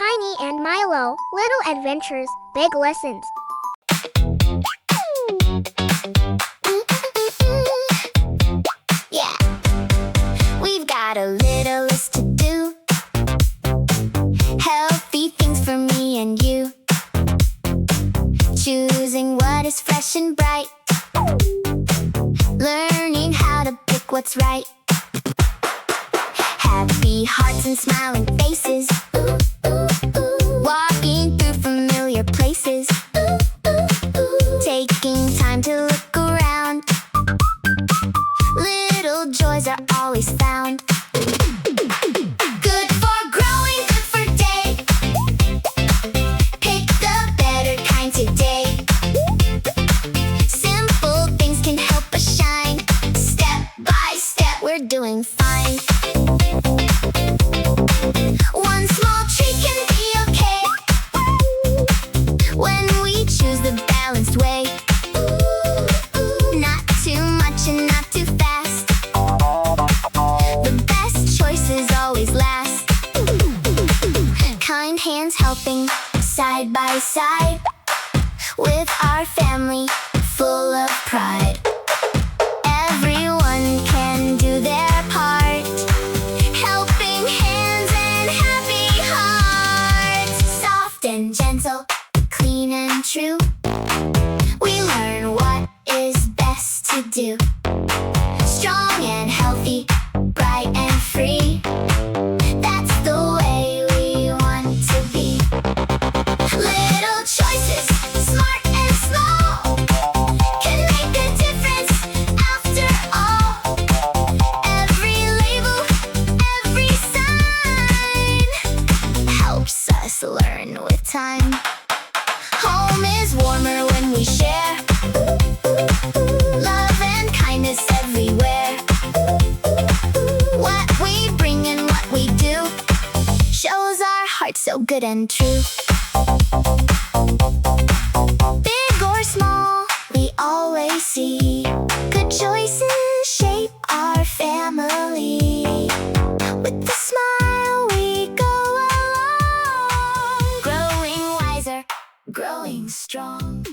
Tiny and Milo, little adventures, big lessons. Yeah, we've got a little list to do. Healthy things for me and you. Choosing what is fresh and bright. Learning how to pick what's right. Happy hearts and smiling faces. Ooh, ooh, ooh. Walking through familiar places. Ooh, ooh, ooh. Taking time to look around. Little joys are always found. Good for growing, good for day. Pick the better kind today. Simple things can help us shine. Step by step, we're doing fine. One small treat can be okay when we choose the balanced way. Not too much and not too fast. The best choices always last. Kind hands helping side by side with our family full of pride. Everyone can do their part. Helping hands and happy hearts. Soft and gentle, clean and true. We learn what is best to do. Strong and healthy, bright and free. That's the way we want to be. Little choices, smart and small, can make a difference after all. Every label, every sign helps us learn with time. Home is warmer when we share. Love and kindness everywhere. What we bring and what we do shows our hearts so good and true. Big or small, we always see good choices shape our family. With a smile we go along, growing wiser, growing strong.